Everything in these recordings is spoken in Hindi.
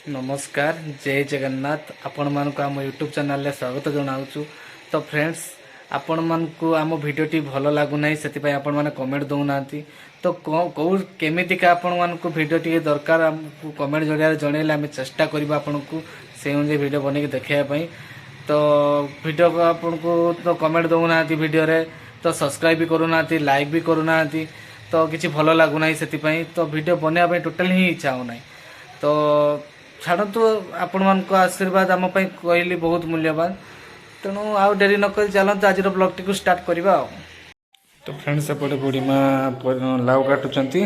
नमस्कार जय जगन्नाथ आपण मानक आम यूट्यूब चैनल स्वागत जनाऊँ। तो फ्रेंड्स आपण मानक आम भिडियोटी भल लगुना से आपण मैंने कमेंट दौना तो कौ केमितिका आपण मानक भिडियो दरकार आमको कमेंट जरिया जनइले आम चेष्टा करवा आपन को से अनुसार भिडियो बनैक देखापी। तो भिडियो को आपन को तो कमेंट दौना भिडियो रे तो सब्सक्राइब भी करूना लाइक भी करूना तो किसी भल लगुना से तो भिडियो बनवाई टोटाल ही इच्छा होना। तो छाड़ू आपण मान आशीर्वाद आम कहली बहुत मूल्यवान तेणु आउ डेरी नक चलते आज ब्लॉग टी स्टार्ट करवा। तो फ्रेंड्स एपटे बुढ़ी माँ लाउ काटुंट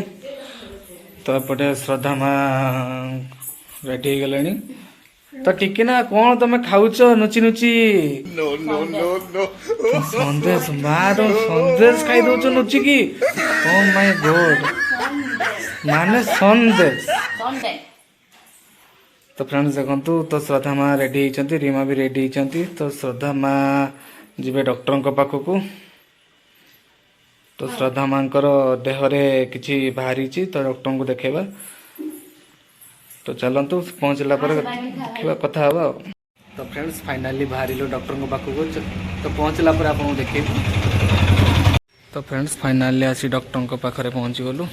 तो एपटे श्रद्धा माँ रेडी हो गले तो टिके ना कौन तुम खाऊच नुची नुची सन्देश माँ तुम सन्देश खाई दौच नुचिकी। ओ माय गॉड माने सन्देश। तो फ्रेंड्स देखु तो श्रद्धा माँ रेडी होती रीमा भी रेडी होती। तो श्रद्धा माँ जी डॉक्टर पाखक तो श्रद्धा माँ देहरे किसी बाहरी तो डॉक्टर को देखेबा। तो चलतु पहुँचला देखा कथा हवा। तो फ्रेंड्स फाइनाली बाहर डॉक्टर पाखक तो पहुँचला आपको देखे। तो फ्रेंड्स फाइनाली आसी डॉक्टर पाखे पहुँची गलु।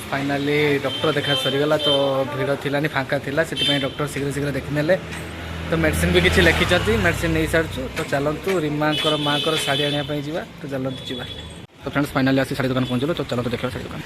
फाइनाली डॉक्टर देखा सरीगला तो भीड़ थिलानी फांका थिला से डॉक्टर शीघ्र शीघ्र देखने तो मेडिसिन भी किसी लिखिं मेडिसिन नहीं सारी। तो चलतु रीमा माँ को शाढ़ी आने जा तो चलतु जा। तो फ्रेंड्स फाइनाली आसी शाढ़ी दुकान पहुँचल तो चलते देखा शाढ़ी दुकान।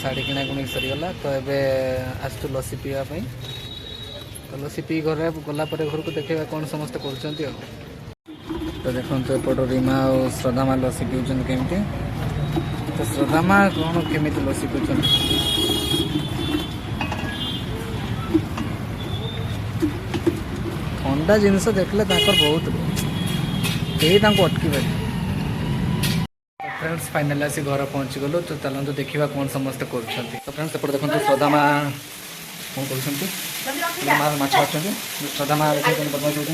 शाढ़ी किଣା कुणी सरीगला तो एवं आसु लसी पीवाई। तो लसी पी घर गला घर को देखा कौन समस्त कर। तो देखो एपट रीमा और श्रद्धा माँ लसी पीछे केमती। तो श्रद्धा माँ कौन केमी लसी पीछे ठंडा जिनस देखले बहुत कई अटकी। फ्रेंड्स फाइनाली आसी घर पहुँची गलु। तो चलते देखा कौन समस्त कर। तो फ्रेंड्स एपटे देखो श्रद्धा माँ कौन कर माँ माछ श्रद्धा माँ बदमाश होती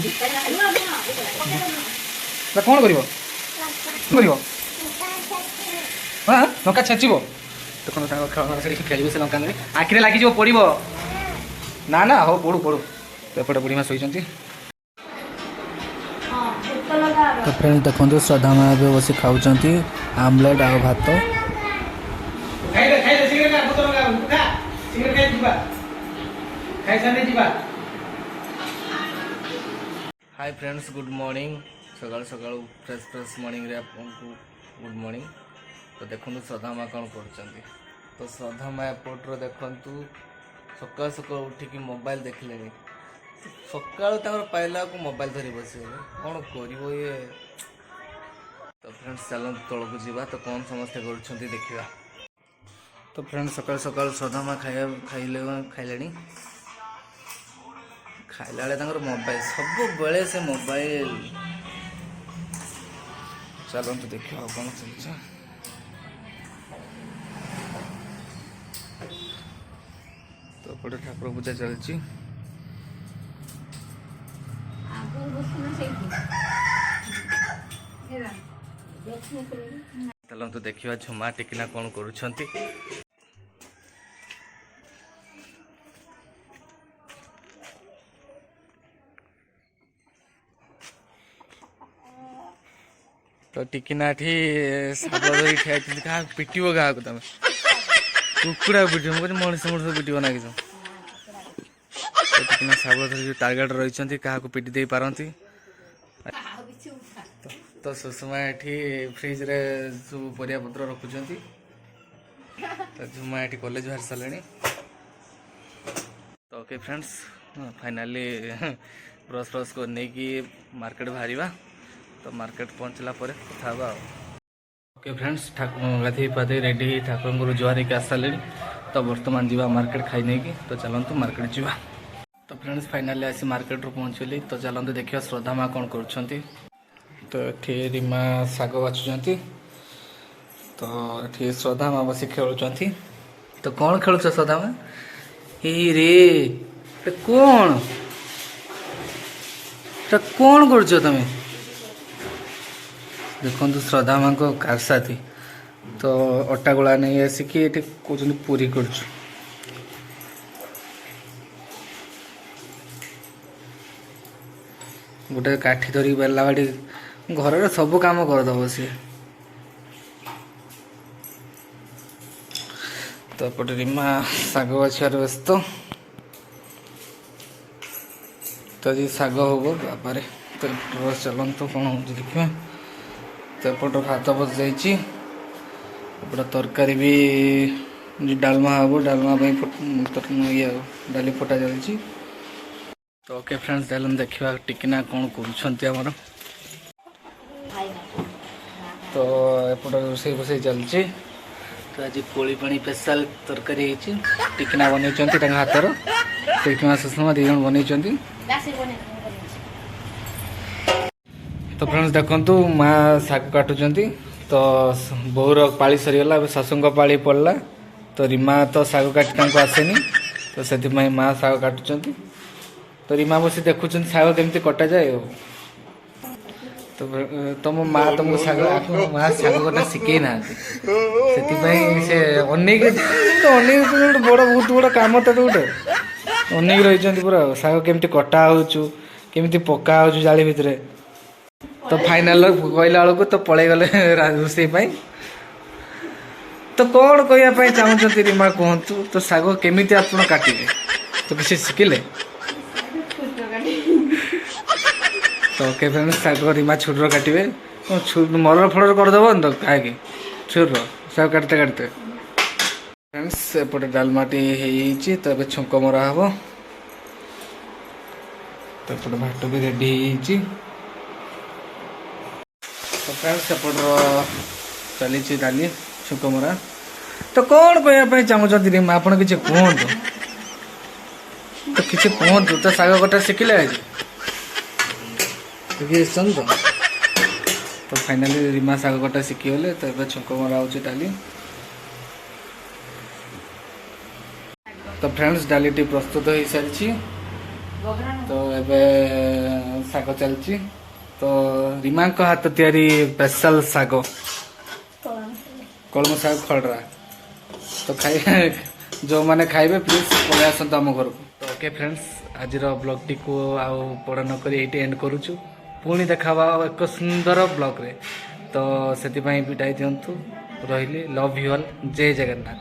कौन कर हाँ लंका छेचब देखो खेल खेल से लंका आखिरे लगे पड़ो ना ना हो पड़ू पड़ू। तो एपटे बुढ़ी माँ शोती। तो फ्रेंड्स देखो श्रद्धा माँ भी बस खाऊँ आमलेट आ भात। हाय फ्रेंड्स गुड मॉर्निंग सकाल सकाल फ्रेश फ्रेश मॉर्निंग रे आपको गुड मॉर्निंग। तो देखो श्रद्धा माँ कौन कर। तो श्रद्धा माँ एपट्रे देखु सकाल सकाल उठिकी मोबाइल देखिले सकाल पाइला को मोबाइल धरी बसगले कौन कर ये। तो फ्रेंड्स चलो तौक को जीवा तो कौन समस्ते कर देखा। तो फ्रेंड्स सकाल सकाल श्रद्धा माँ खाइले खाइला बेले मोबाइल सब बेले से मोबाइल। चलते देखा कौन चलছে। तो एपटे ठाकुर पूजा चलती। चलते देखा झुमा टिकिना कौन करुँच। तो टिकिना साबल ठिया क्या पिटब क्या तुम कुकुड़ा पिट मनीष मनीष पिटब ना कि टिकिना साबल धर टार्गेट रही क्या पिटी दे पारती। तो सुषमा ये फ्रिज रे सब परिया पत्र रखुंट। तो झुमा ये कॉलेज बाहर सारे। तो okay friends finally brush fresh कर नहीं कि मार्केट बाहर। तो मार्केट पहुँचला कथा। ओके फ्रेंड्स गाधे पाधे रेडी ठाकुर जुआर आस सारे। तो बर्तमान जीवा मार्केट खाई नहीं कि तो चलतु मार्केट जीवा। तो फ्रेंड्स फाइनाली आसी मार्केट रू पहुँचली तो चलते देखिए श्रद्धा माँ कौन कर तो ये रीमा शाग बाछुंट तो ये श्रद्धा माँ बस खेलुंट तो कौन खेलुच श्रद्धा माँ रे कौन कौन कर तुम देखो श्रद्धा माँ को कारसाथी तो अटा गोला नहीं आसिक ये कौन पूरी कर गोटे काठी धरिकी बेला बाड़ी घर सब काम करदब सी तो एपटे रीमा शाग बाछार व्यस्त तो जी शाग हम बाबारे तो चलते कौन हो देखिए तो एपट भात बस जापटे तरकारी भी डालमा हम डालमा ये डाली फटा चलती तो ओके फ्रेंड्स चल देखा टिकिना कौन कर तो एपट रोसे फसे चलती तो आज कोली पानी स्पेशल तरकारी टिकिना बनई हाथर टिकिमा सुषमा दी जन बनई तो फ्रेंड्स देखु माँ शाग काटुंट तो बोर पाली सरीगला शाशु पाली पड़ला तो रीमा तो शाग काटी आसेनी तो से माँ शाग काटुंट तो रीमा बस देखुं शाग केमती कटा जाए तो तुम माँ तुमको शाग माँ शाग कटा शिखे ना से अनेक तो अनेक गोटे बड़ बहुत बड़ा कम तो गोटे अनेक रही पूरा शाग केमती कटा होमती पका हो जाली भितर तो फाइनाल कहला बेलू तो पलि गले रोसे तो कौन कहवाई चाहते रीमा कहतु तो शाग केमी आप काटे तो किसी शिखिले तो ओके फ्रेंड्स शाग रीमा छुर काटे मरर फलर करदेव तो कहीं छुर शाग काटते काटते फ्रेंड्स एपटे डालमाटी तो ये छुंक मरा हम तो एपटे भाट भी रेडी तो फ्रेंड्स एपट चली डाली छुंक मरा तो कौन कहवाई चाहते रीमा आप किसी कहतु तो किसी कहतु तो शाग कटा शिखिले आज तो फाइनाली रीमा शाग कटा शिखीगले तो ये छुंक मरा हो डाली तो फ्रेंड्स डालीटी प्रस्तुत हो सारी तो ये शाग चलती तो रीमा को हाथ तैयारी स्पेशल शाग कलम शाग खड़रा तो खाई जो मैंने खाइबे प्लीज पलि आसत आम घर को तो ओके फ्रेंड्स आज ब्लॉग टी को आउ बड़ नक ये एंड करुचु पुणी देखा एक सुंदर ब्लॉग रे तो से विदाई दिंतु रही लव यू ऑल जय जगन्नाथ।